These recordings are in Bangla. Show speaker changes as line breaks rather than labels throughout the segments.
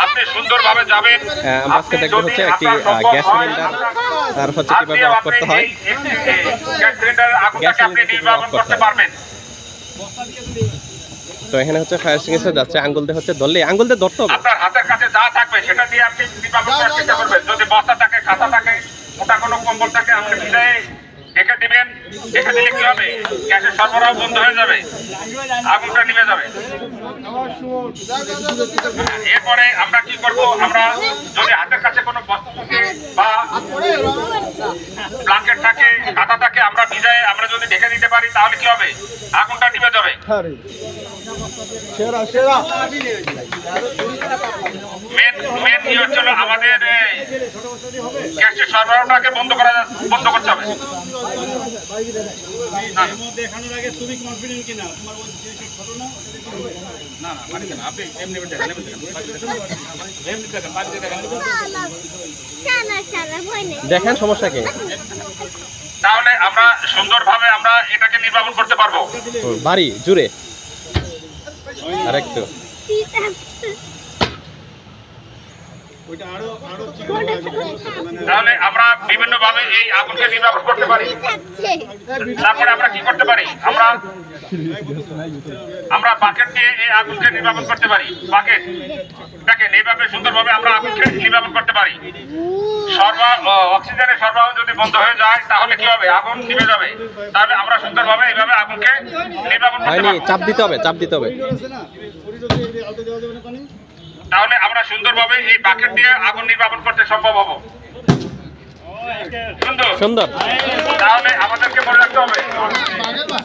আপনি সুন্দরভাবে যাবেন।
আজকে দেখব হচ্ছে একটি গ্যাস সিলিন্ডার আর হচ্ছে কিভাবে অফ করতে হয়।
গ্যাস সিলিন্ডার আগুনটাকে আপনি নির্বাপন করতে পারবেন।
তো এখানে হচ্ছে ফায়ার এক্সটিংগুইশার যাচ্ছে, আঙ্গুল দিয়ে হচ্ছে ধরলে আঙ্গুল দিয়ে ধরতে হবে।
আপনার হাতের কাছে যা থাকবে সেটা দিয়ে আপনি নির্বাপন করার চেষ্টা করবেন। যদি বস্তা থাকে, খাতা থাকে, মোটা কোনো কম্বল থাকে, আপনি মিলিয়ে ঢেকে দিবেন। ঢেকে দিলে কি হবে? গ্যাসের সরবরাহ বন্ধ হয়ে যাবে, আগুনটা নিভে যাবে। এরপরে আমরা কি করব? আমরা যদি হাতের কাছে কোনো বস্তা থাকে বা ব্ল্যাঙ্কেট থাকে, খাতা থাকে, আমরা ভিজায় আমরা যদি ঢেকে দিতে পারি তাহলে কি হবে? আগুনটা নিভে যাবে। মেন কি হচ্ছিল আমাদের গ্যাসের সরবরাহটাকে বন্ধ করতে হবে।
দেখেন সমস্যা কি,
তাহলে আমরা সুন্দরভাবে আমরা এটাকে নির্বাপন করতে পারবো।
বাড়ি জুড়ে আরেকটু
তাহলে আমরা বিভিন্ন ভাবে এই আগুনকে নির্বাপন করতে পারি। তারপরে আমরা কি করতে পারি? আমরা বাকেট দিয়ে এই আগুনকে নির্বাপন করতে পারি। বাকেট দেখেন, এইভাবে সুন্দরভাবে আমরা আগুনকে নির্বাপন করতে পারি। অক্সিজেনের সরবরাহ যদি বন্ধ হয়ে যায় তাহলে কি হবে? আগুন নিভে যাবে। তাহলে আমরা সুন্দরভাবে এইভাবে আগুনকে নির্বাপন করতে পারি।
চাপ দিতে হবে, চাপ দিতে হবে।
তাহলে আমরা সুন্দরভাবে এই বাকেট দিয়ে আগুন নির্বাপন করতে সম্ভব হবো।
সুন্দর।
তাহলে আমাদেরকে মনে রাখতে হবে,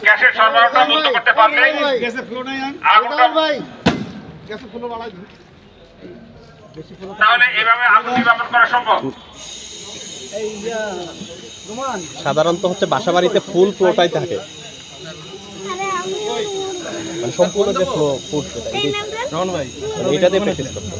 গ্যাসের সরবরাহটা বন্ধ করতে পারলে তাহলে এইভাবে আগুন নির্বাপন করা সম্ভব।
সাধারণত হচ্ছে বাসা বাড়িতে ফুল ফ্লোটাই থাকে, মানে সম্পূর্ণ যে ফ্লো ফুড এটাতে প্র্যাকটিস করতে